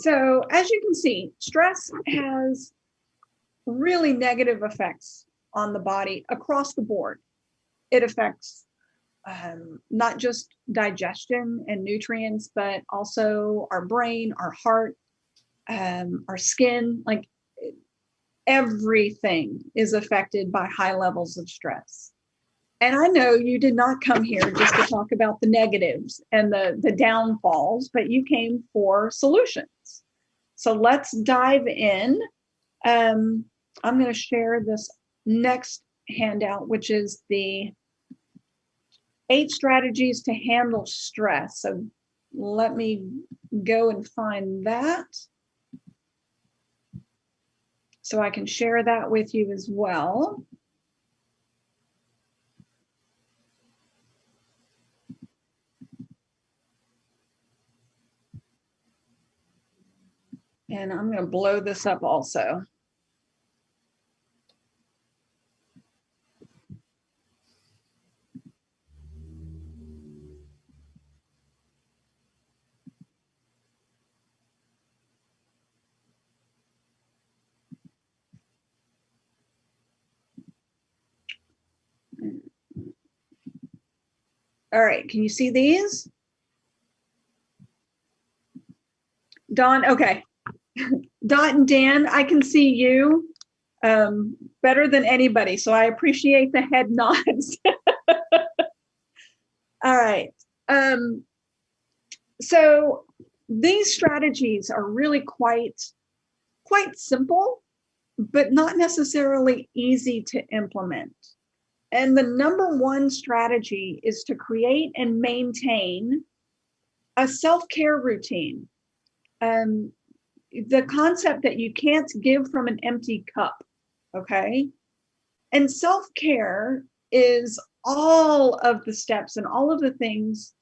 So as you can see, stress has really negative effects on the body across the board. It affects not just digestion and nutrients, but also our brain, our heart, our skin. Like everything is affected by high levels of stress. And I know you did not come here just to talk about the negatives and the downfalls, but you came for solutions. So let's dive in. I'm going to share this next handout, which is the 8 strategies to handle stress. So let me go and find that so I can share that with you as well. And I'm going to blow this up also. All right, can you see these? Don, okay. Dot and Dan, I can see you better than anybody, so I appreciate the head nods. All right. So these strategies are really quite simple, but not necessarily easy to implement. And the number one strategy is to create and maintain a self-care routine. The concept that you can't give from an empty cup, okay? And self-care is all of the steps and all of the things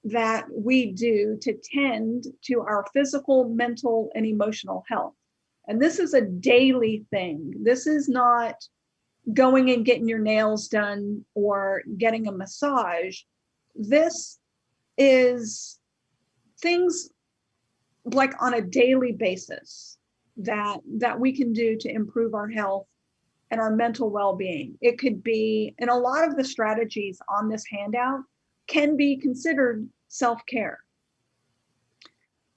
that we do to tend to our physical, mental, and emotional health. And this is a daily thing. This is not going and getting your nails done or getting a massage. This is things like on a daily basis that we can do to improve our health and our mental well-being. It could be, and a lot of the strategies on this handout can be considered self-care.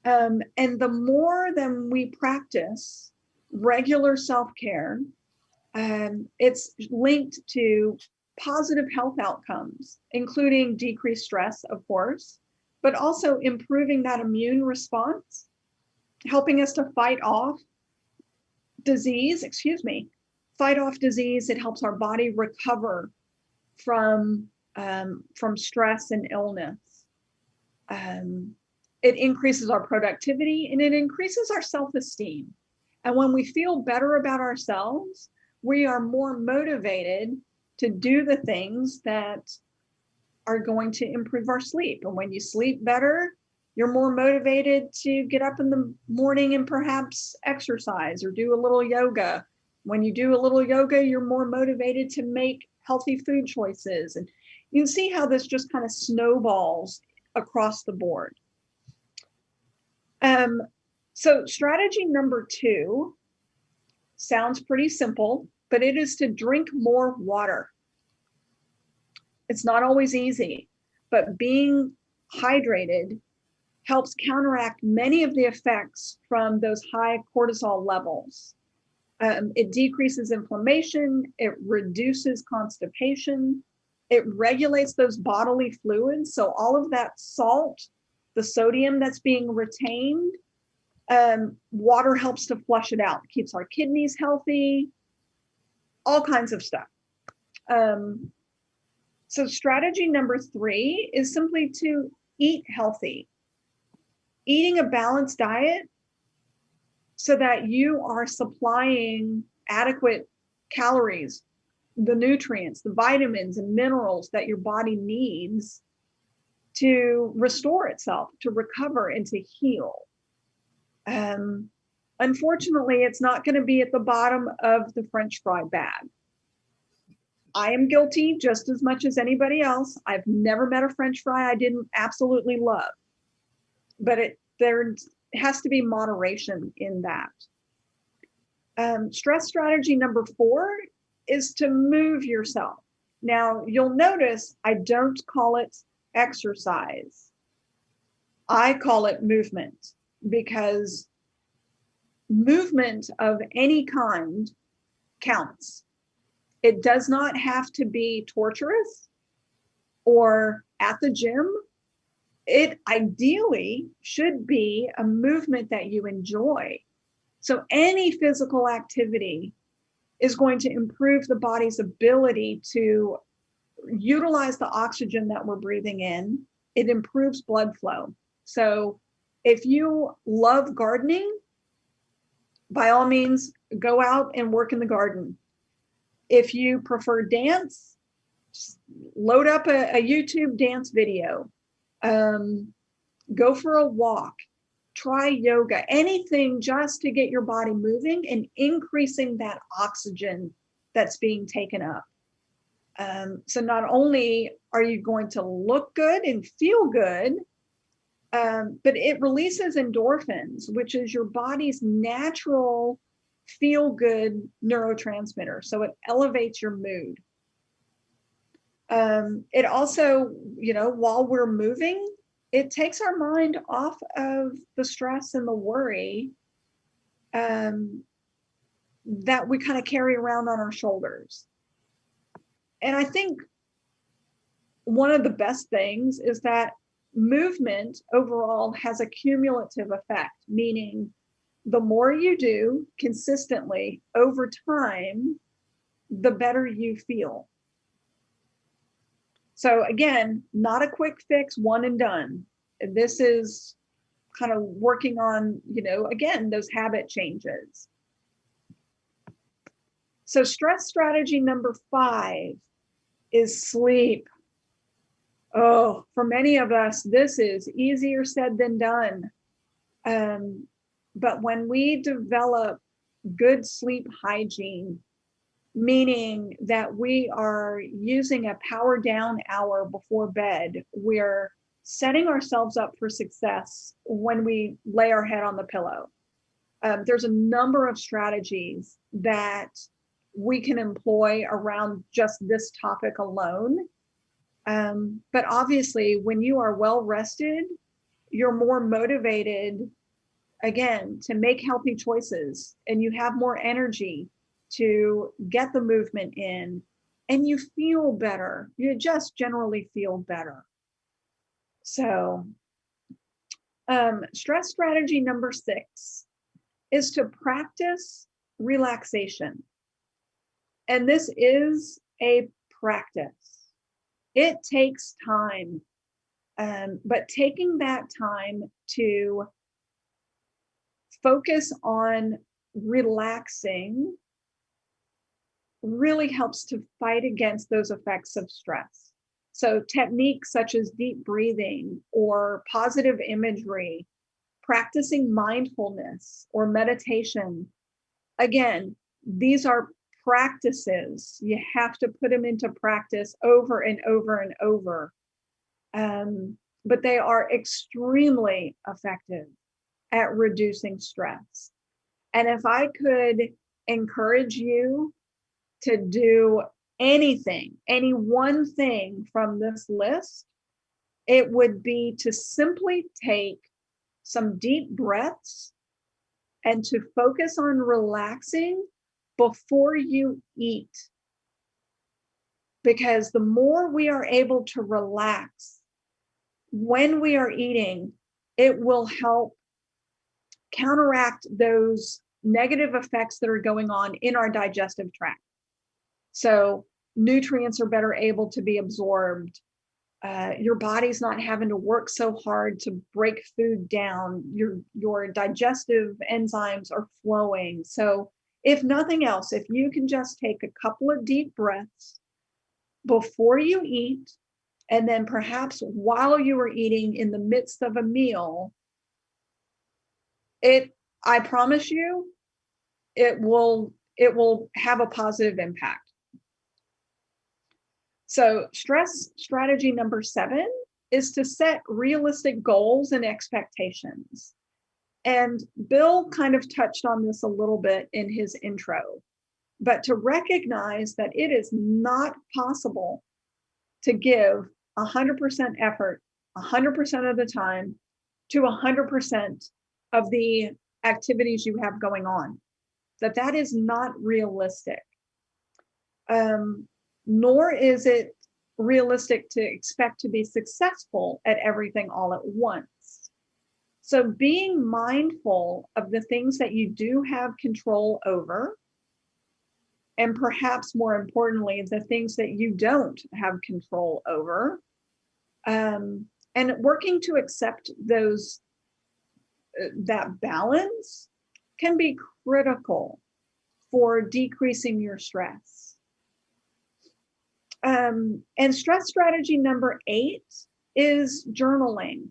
And the more that we practice regular self-care, it's linked to positive health outcomes, including decreased stress, of course, but also improving that immune response, helping us to fight off disease. It helps our body recover from stress and illness. It increases our productivity and it increases our self-esteem. And when we feel better about ourselves, we are more motivated to do the things that are going to improve our sleep. And when you sleep better, you're more motivated to get up in the morning and perhaps exercise or do a little yoga. When you do a little yoga, you're more motivated to make healthy food choices. And you can see how this just kind of snowballs across the board. So strategy number 2 sounds pretty simple, but it is to drink more water. It's not always easy, but being hydrated helps counteract many of the effects from those high cortisol levels. It decreases inflammation, it reduces constipation, it regulates those bodily fluids. So all of that salt, the sodium that's being retained, water helps to flush it out, keeps our kidneys healthy, all kinds of stuff. So strategy number 3 is simply to eat healthy. Eating a balanced diet so that you are supplying adequate calories, the nutrients, the vitamins and minerals that your body needs to restore itself, to recover and to heal. Unfortunately, it's not going to be at the bottom of the French fry bag. I am guilty just as much as anybody else. I've never met a French fry I didn't absolutely love. But has to be moderation in that. Stress strategy number 4 is to move yourself. Now, you'll notice I don't call it exercise. I call it movement, because movement of any kind counts. It does not have to be torturous or at the gym. It ideally should be a movement that you enjoy. So any physical activity is going to improve the body's ability to utilize the oxygen that we're breathing in. It improves blood flow. So if you love gardening, by all means, go out and work in the garden. If you prefer dance, just load up a YouTube dance video. Go for a walk. Try yoga, anything just to get your body moving and increasing that oxygen that's being taken up. So not only are you going to look good and feel good, but it releases endorphins, which is your body's natural feel-good neurotransmitter. So it elevates your mood. It also, while we're moving, it takes our mind off of the stress and the worry that we kind of carry around on our shoulders. And I think one of the best things is that movement overall has a cumulative effect, meaning the more you do consistently over time, the better you feel. So again, not a quick fix, one and done. This is kind of working on, again, those habit changes. So stress strategy number 5 is sleep. Oh, for many of us, this is easier said than done. But when we develop good sleep hygiene, meaning that we are using a power down hour before bed, we're setting ourselves up for success when we lay our head on the pillow. There's a number of strategies that we can employ around just this topic alone. But obviously, when you are well rested, you're more motivated, again, to make healthy choices, and you have more energy to get the movement in, and you feel better. You just generally feel better. So stress strategy number 6 is to practice relaxation. And this is a practice. It takes time, but taking that time to focus on relaxing really helps to fight against those effects of stress. So techniques such as deep breathing or positive imagery, practicing mindfulness or meditation, again, these are practices. You have to put them into practice over and over and over. But they are extremely effective at reducing stress. And if I could encourage you to do anything, any one thing from this list, it would be to simply take some deep breaths and to focus on relaxing before you eat. Because the more we are able to relax when we are eating, it will help counteract those negative effects that are going on in our digestive tract. So nutrients are better able to be absorbed. Your body's not having to work so hard to break food down. Your digestive enzymes are flowing. So if nothing else, if you can just take a couple of deep breaths before you eat, and then perhaps while you are eating in the midst of a meal, I promise you, it will have a positive impact. So stress strategy number 7 is to set realistic goals and expectations. And Bill kind of touched on this a little bit in his intro, but to recognize that it is not possible to give 100% effort 100% of the time to 100% of the activities you have going on, that is not realistic. Nor is it realistic to expect to be successful at everything all at once. So being mindful of the things that you do have control over, and perhaps more importantly, the things that you don't have control over, and working to accept those, that balance can be critical for decreasing your stress. And stress strategy number 8 is journaling.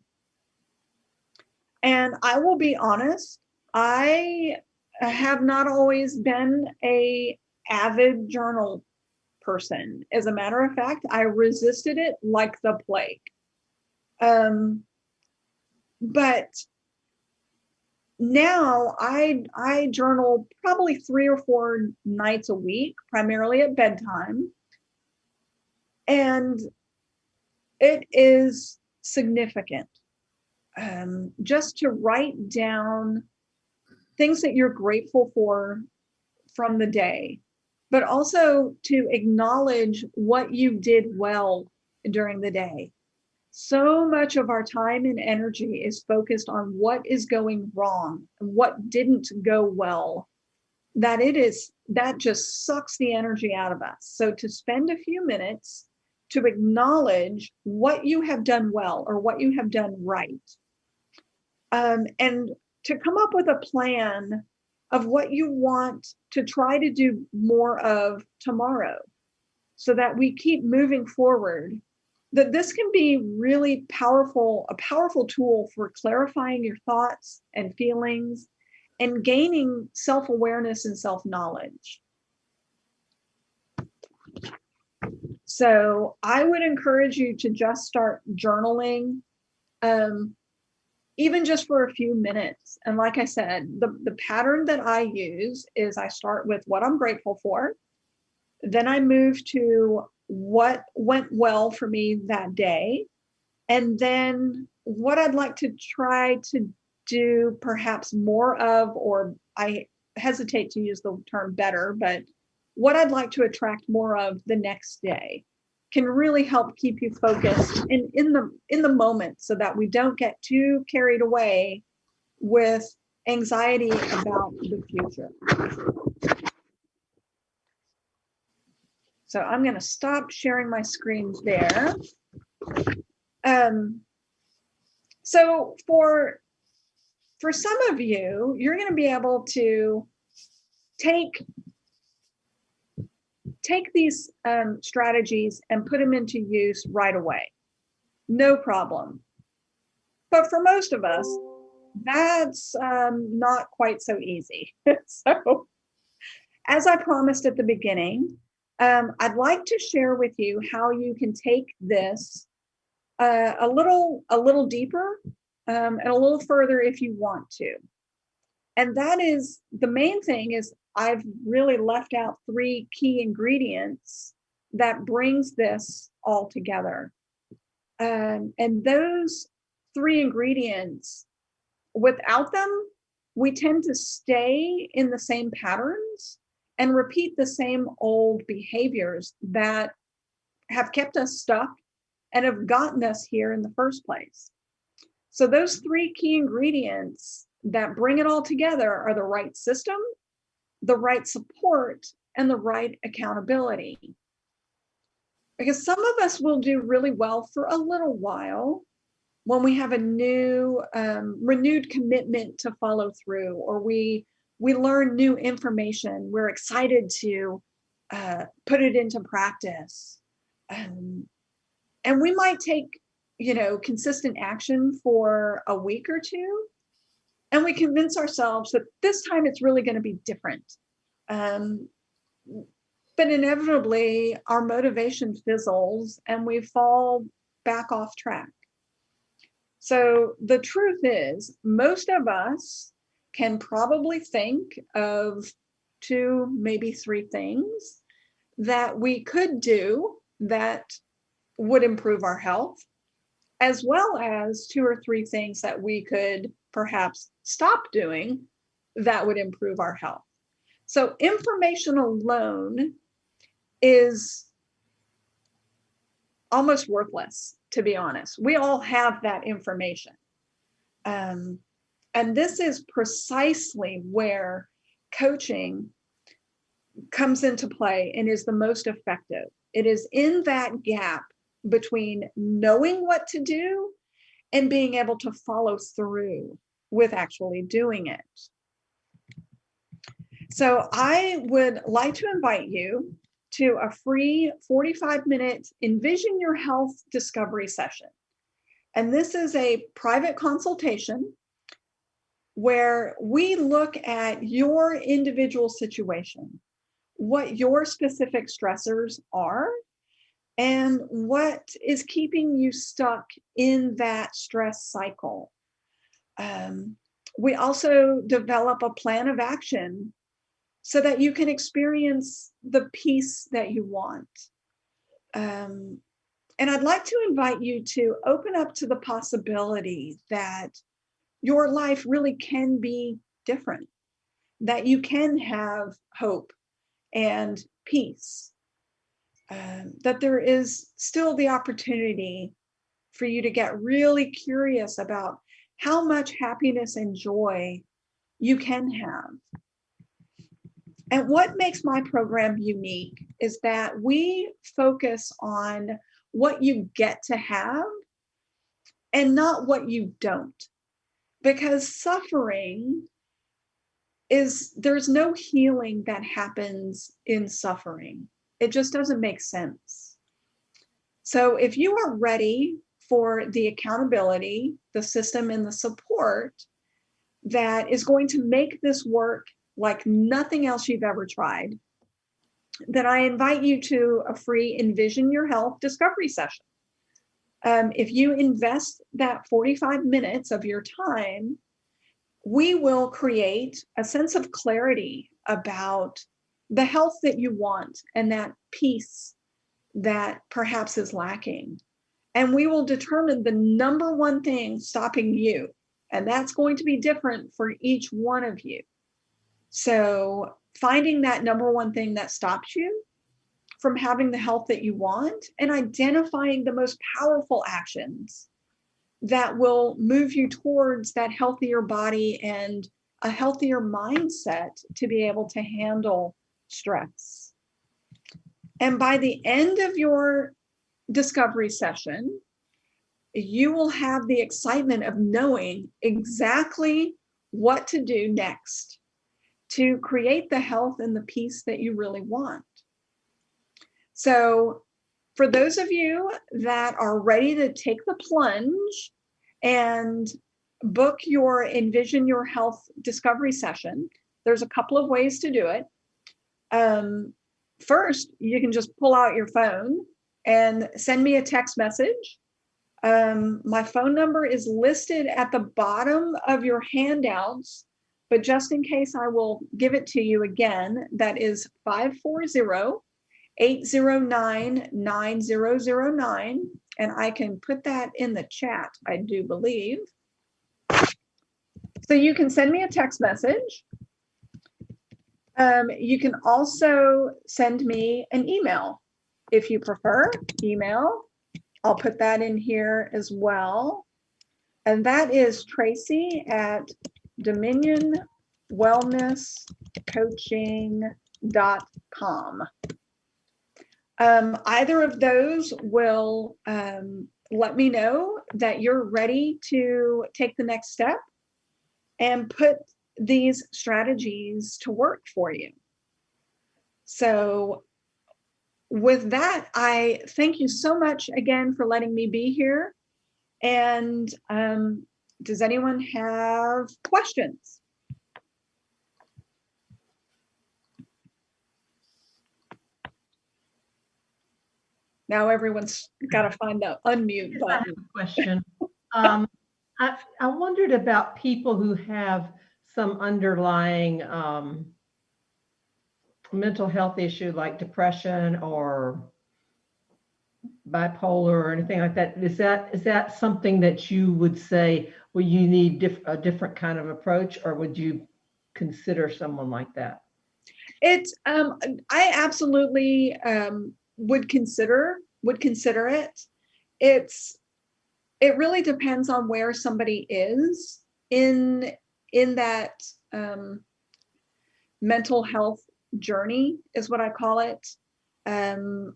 And I will be honest, I have not always been a avid journal person. As a matter of fact, I resisted it like the plague. But now I journal probably 3 or 4 nights a week, primarily at bedtime. And it is significant. Just to write down things that you're grateful for from the day, but also to acknowledge what you did well during the day. So much of our time and energy is focused on what is going wrong and what didn't go well, that just sucks the energy out of us. So to spend a few minutes to acknowledge what you have done well or what you have done right, and to come up with a plan of what you want to try to do more of tomorrow, so that we keep moving forward. That this can be really powerful, a powerful tool for clarifying your thoughts and feelings and gaining self-awareness and self-knowledge. So I would encourage you to just start journaling, even just for a few minutes. And like I said, the pattern that I use is I start with what I'm grateful for. Then I move to what went well for me that day. And then what I'd like to try to do perhaps more of, or I hesitate to use the term better, but what I'd like to attract more of the next day can really help keep you focused in the moment, so that we don't get too carried away with anxiety about the future. So I'm going to stop sharing my screen there. So for some of you, you're going to be able to take these strategies and put them into use right away. No problem. But for most of us, that's not quite so easy. So as I promised at the beginning, I'd like to share with you how you can take this a little deeper and a little further if you want to. And that is, the main thing is I've really left out 3 key ingredients that brings this all together. And those 3 ingredients, without them, we tend to stay in the same patterns and repeat the same old behaviors that have kept us stuck and have gotten us here in the first place. So those 3 key ingredients that bring it all together are the right system, the right support, and the right accountability. Because some of us will do really well for a little while when we have a new, renewed commitment to follow through, or we learn new information. We're excited to put it into practice. And we might take, consistent action for a week or 2, and we convince ourselves that this time it's really going to be different. But inevitably, our motivation fizzles and we fall back off track. So the truth is, most of us can probably think of 2, maybe 3 things that we could do that would improve our health, as well as 2 or 3 things that we could perhaps stop doing that would improve our health. So information alone is almost worthless, to be honest. We all have that information. And this is precisely where coaching comes into play and is the most effective. It is in that gap between knowing what to do and being able to follow through with actually doing it. So I would like to invite you to a free 45-minute Envision Your Health discovery session. And this is a private consultation where we look at your individual situation, what your specific stressors are, and what is keeping you stuck in that stress cycle. We also develop a plan of action so that you can experience the peace that you want. And I'd like to invite you to open up to the possibility that your life really can be different, that you can have hope and peace, that there is still the opportunity for you to get really curious about how much happiness and joy you can have. And what makes my program unique is that we focus on what you get to have and not what you don't. Because suffering there's no healing that happens in suffering. It just doesn't make sense. So if you are ready for the accountability, the system, and the support that is going to make this work like nothing else you've ever tried, then I invite you to a free Envision Your Health discovery session. If you invest that 45 minutes of your time, we will create a sense of clarity about the health that you want and that peace that perhaps is lacking. And we will determine the number one thing stopping you. And that's going to be different for each one of you. So finding that number one thing that stops you from having the health that you want and identifying the most powerful actions that will move you towards that healthier body and a healthier mindset to be able to handle stress. And by the end of your discovery session, you will have the excitement of knowing exactly what to do next to create the health and the peace that you really want. So for those of you that are ready to take the plunge and book your Envision Your Health discovery session, there's a couple of ways to do it. First, you can just pull out your phone and send me a text message. My phone number is listed at the bottom of your handouts, but just in case, I will give it to you again. That is 540-809-9009. And I can put that in the chat, I do believe. So you can send me a text message. You can also send me an email if you prefer email. I'll put that in here as well. And that is Tracy at DominionWellnessCoaching.com. Either of those will let me know that you're ready to take the next step and put these strategies to work for you. So with that, I thank you so much again for letting me be here. And does anyone have questions? Now everyone's got to find the unmute button. Question. I wondered about people who have some underlying mental health issue like depression or bipolar or anything like that. Is that something that you would say, well, you need a different kind of approach, or would you consider someone like that? It's I absolutely would consider it. It really depends on where somebody is in that mental health journey, is what I call it. And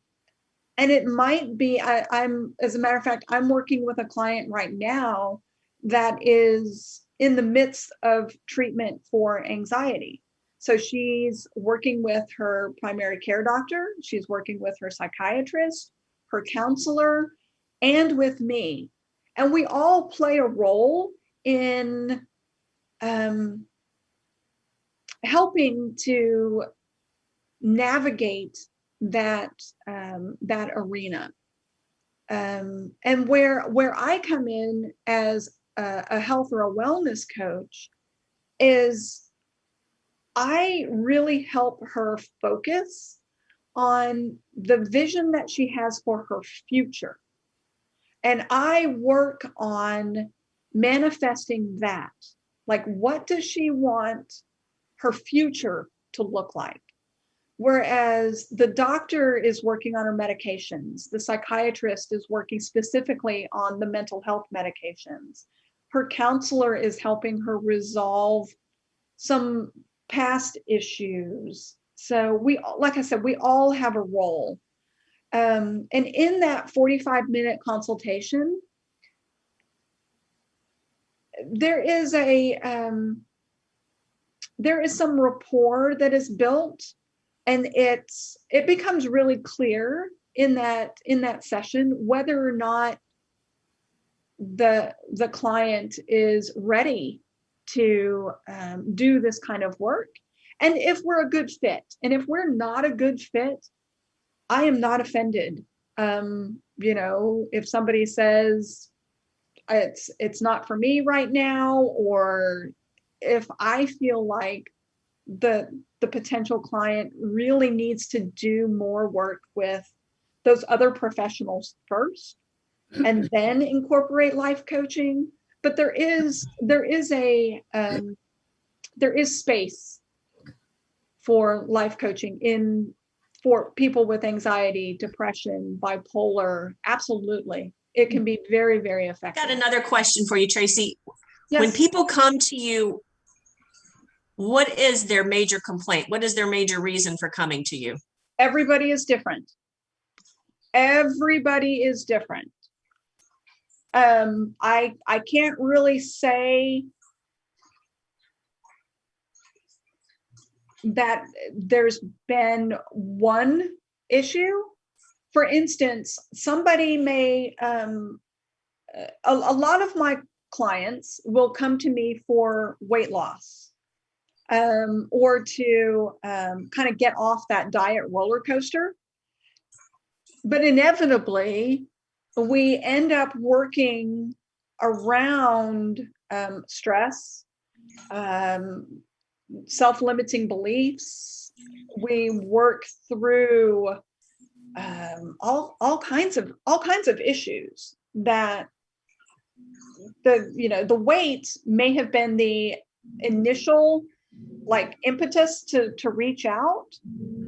it might be, I'm, as a matter of fact, I'm working with a client right now that is in the midst of treatment for anxiety. So she's working with her primary care doctor, she's working with her psychiatrist, her counselor, and with me. And we all play a role in helping to navigate that arena. And where I come in as a health or a wellness coach is I really help her focus on the vision that she has for her future. And I work on manifesting that. Like, what does she want her future to look like? Whereas the doctor is working on her medications, the psychiatrist is working specifically on the mental health medications. Her counselor is helping her resolve some past issues. So like I said, we all have a role. And in that 45-minute consultation, there is some rapport that is built, and it becomes really clear in that session whether or not the client is ready to do this kind of work, and if we're a good fit. And if we're not a good fit, I am not offended. If somebody says it's not for me right now, or if I feel like the potential client really needs to do more work with those other professionals first and then incorporate life coaching. But there is space for life coaching for people with anxiety, depression, bipolar. Absolutely. It can be very, very effective. Got another question for you, Tracy. Yes. When people come to you, what is their major complaint? What is their major reason for coming to you? Everybody is different. Everybody is different. I can't really say that there's been one issue. For instance, somebody may, a lot of my clients will come to me for weight loss, or to kind of get off that diet roller coaster. But inevitably, we end up working around stress, self-limiting beliefs. We work through all kinds of issues that the weight may have been the initial like impetus to reach out.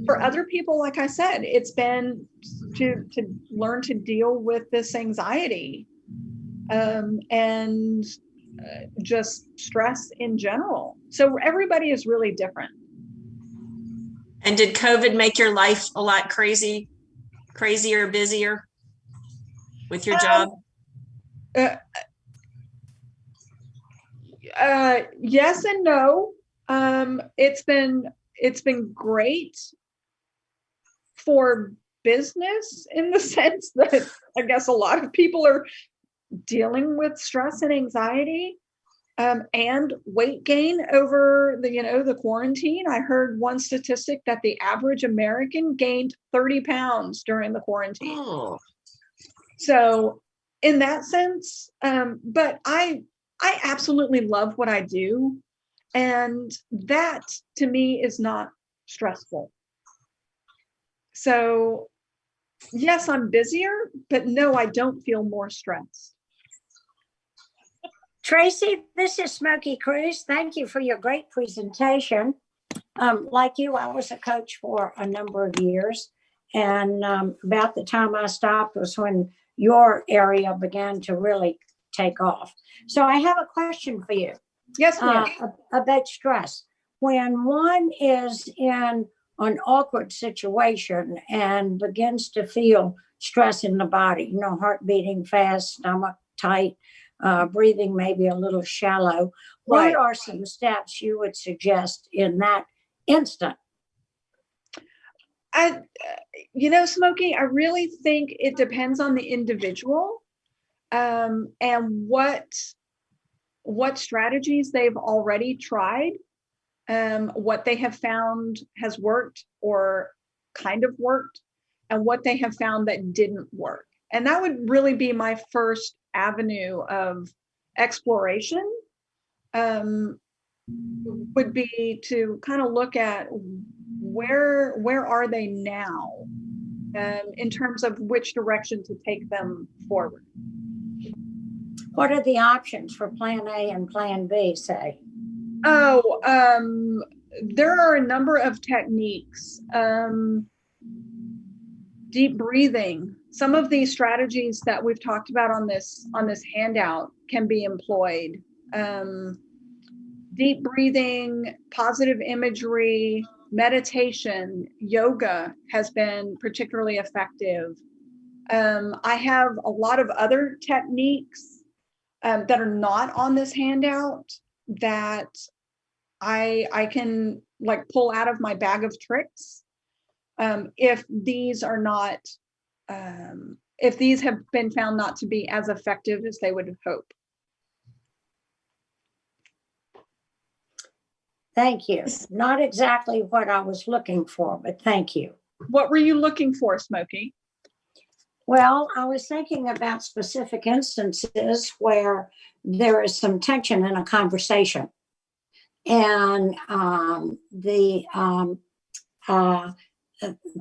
For other people, like I said, it's been to learn to deal with this anxiety and just stress in general. So everybody is really different. And did COVID make your life a lot crazier, busier with your job? Yes and no. It's been great for business in the sense that I guess a lot of people are dealing with stress and anxiety, and weight gain over the quarantine. I heard one statistic that the average American gained 30 pounds during the quarantine. Oh. So in that sense, but I I absolutely love what I do. And that to me is not stressful. So yes, I'm busier, but no, I don't feel more stressed. Tracy, this is Smokey Cruz. Thank you for your great presentation. Like you, I was a coach for a number of years. And about the time I stopped was when your area began to really take off. So I have a question for you. Yes, ma'am. About stress. When one is in an awkward situation and begins to feel stress in the body, heart beating fast, stomach tight, breathing maybe a little shallow, Right. what are some steps you would suggest in that instant? Smokey, I really think it depends on the individual, and what strategies they've already tried, what they have found has worked or kind of worked, and what they have found that didn't work. And that would really be my first avenue of exploration, would be to kind of look at where are they now, in terms of which direction to take them forward. What are the options for plan A and plan B, say? Oh, there are a number of techniques. Deep breathing. Some of these strategies that we've talked about on this handout can be employed. Deep breathing, positive imagery, meditation, yoga has been particularly effective. I have a lot of other techniques that are not on this handout that I can like pull out of my bag of tricks, if these are not, if these have been found not to be as effective as they would hope. Thank you. Not exactly what I was looking for, but thank you. What were you looking for, Smokey? Well, I was thinking about specific instances where there is some tension in a conversation, and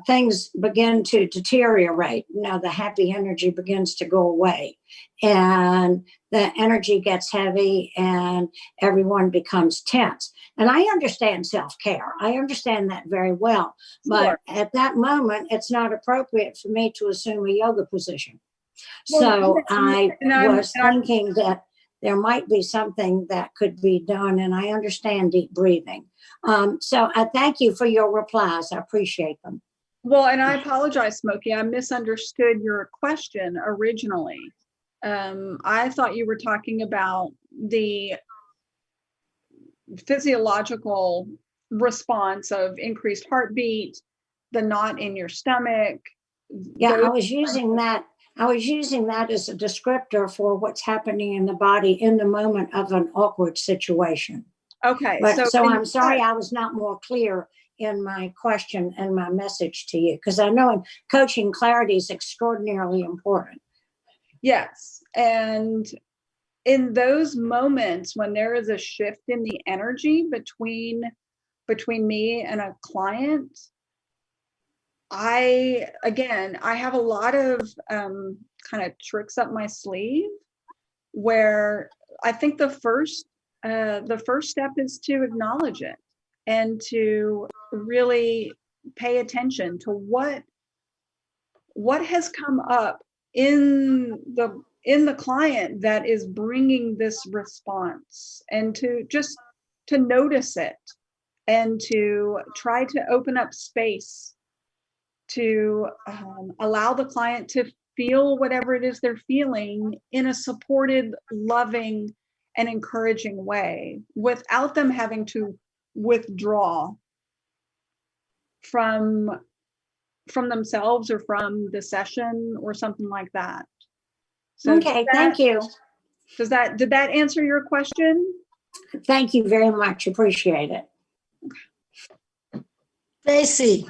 things begin to deteriorate. The happy energy begins to go away, and the energy gets heavy, and everyone becomes tense. And I understand self-care. I understand that very well. But at that moment, it's not appropriate for me to assume a yoga position. So I was thinking that there might be something that could be done, and I understand deep breathing. So I thank you for your replies. I appreciate them. Well, and I apologize, Smokey. I misunderstood your question originally. I thought you were talking about the physiological response of increased heartbeat, the knot in your stomach. Yeah, I was using that as a descriptor for what's happening in the body in the moment of an awkward situation. Okay. But so I'm sorry I was not more clear in my question and my message to you, because I know in coaching, clarity is extraordinarily important. Yes. And in those moments when there is a shift in the energy between me and a client, I have a lot of kind of tricks up my sleeve, where I think the first step is to acknowledge it and to really pay attention to what has come up in the client that is bringing this response, and to just to notice it and to try to open up space to allow the client to feel whatever it is they're feeling in a supported, loving, and encouraging way, without them having to withdraw from themselves or from the session or something like that. So okay, thank you. Did that answer your question? Thank you very much. Appreciate it. Tracy.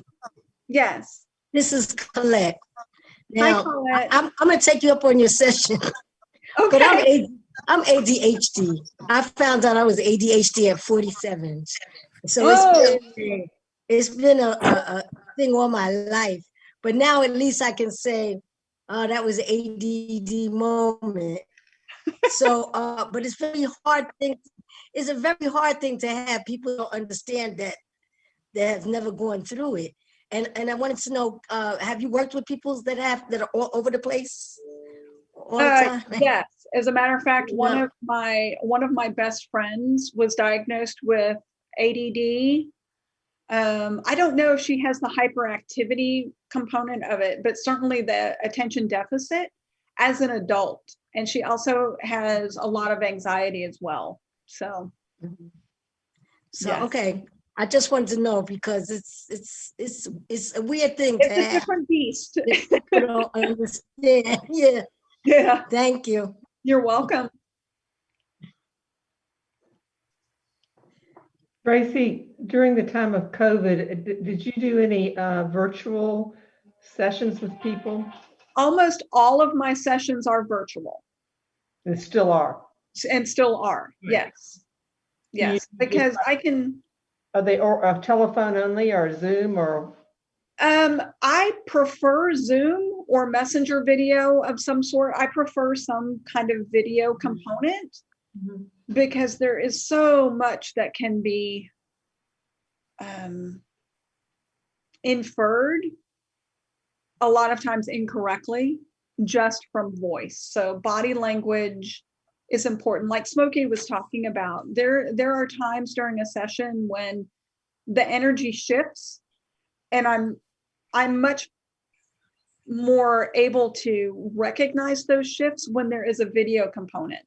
Yes. This is Colette. Now, Hi, Colette. I'm going to take you up on your session. Okay. But I'm ADHD. I found out I was ADHD at 47. So Oh. it's been a thing all my life. But now at least I can say, oh, that was an ADD moment. So, but it's very hard thing. It's a very hard thing to have. People don't understand that have never gone through it. And I wanted to know, have you worked with people that are all over the place all the time? Yes. As a matter of fact, No. one of my best friends was diagnosed with ADD. I don't know if she has the hyperactivity component of it, but certainly the attention deficit as an adult. And she also has a lot of anxiety as well. So, yes. Okay. I just wanted to know because it's a weird thing. It's a different beast. People don't understand. Yeah. Yeah. Thank you. You're welcome. Tracy, during the time of COVID, did you do any virtual sessions with people? Almost all of my sessions are virtual. And still are. And still are. Yes. Yes. Because I can. Are they telephone only or Zoom or? I prefer Zoom or messenger video of some sort. I prefer some kind of video component because there is so much that can be inferred a lot of times incorrectly just from voice. So body language is important. Like Smokey was talking about, there are times during a session when the energy shifts and I'm much more able to recognize those shifts when there is a video component.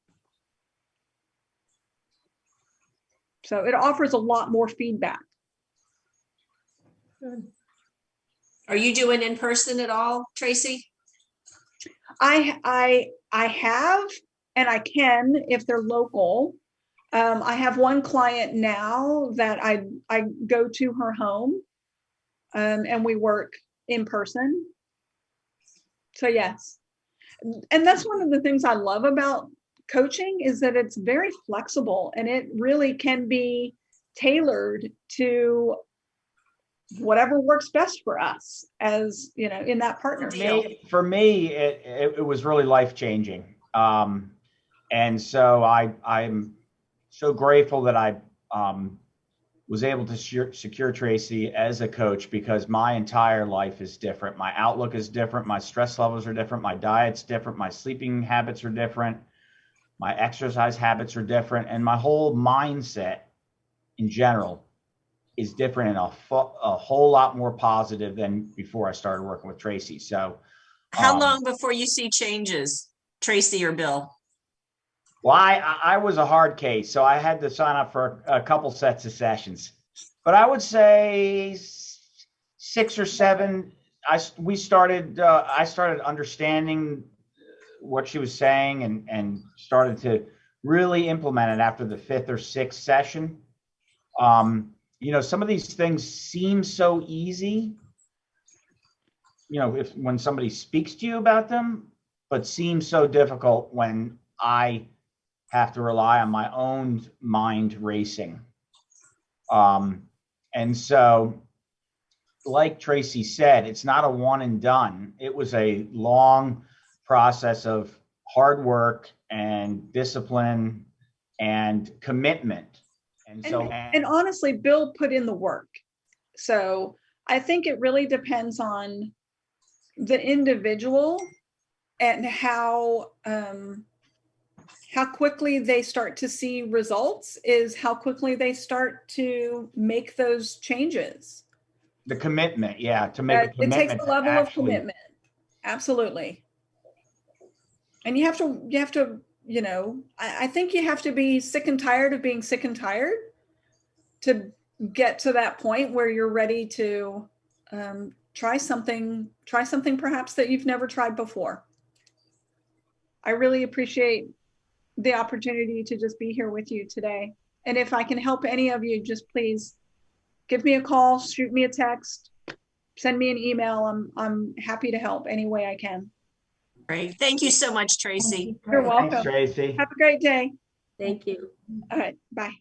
So it offers a lot more feedback. Are you doing in person at all, Tracy? I have, and I can if they're local. I have one client now that I go to her home, and we work in person. So yes, and that's one of the things I love about coaching is that it's very flexible and it really can be tailored to whatever works best for us as, you know, in that partnership. For me, it was really life-changing. And so I'm so grateful that I was able to secure Tracy as a coach because my entire life is different. My outlook is different. My stress levels are different. My diet's different. My sleeping habits are different. My exercise habits are different. And my whole mindset in general is different and a whole lot more positive than before I started working with Tracy. So how long before you see changes, Tracy or Bill? Well, I was a hard case, so I had to sign up for a couple sets of sessions. But I would say 6 or 7. I started understanding what she was saying and started to really implement it after the 5th or 6th session. You know, some of these things seem so easy, you know, when somebody speaks to you about them, but seem so difficult when I have to rely on my own mind racing. And so, like Tracy said, it's not a one and done. It was a long process of hard work and discipline and commitment. And honestly, Bill put in the work. So I think it really depends on the individual and how quickly they start to see results is how quickly they start to make those changes. The commitment, yeah, to make a commitment. It takes a level of commitment. Absolutely. And you have to, you know, I think you have to be sick and tired of being sick and tired to get to that point where you're ready to try something perhaps that you've never tried before. I really appreciate the opportunity to just be here with you today. And if I can help any of you, just please give me a call, shoot me a text, send me an email. I'm happy to help any way I can. Great. Thank you so much, Tracy. You're Great. welcome. Thanks, Tracy. Have a great day. Thank you. All right. Bye.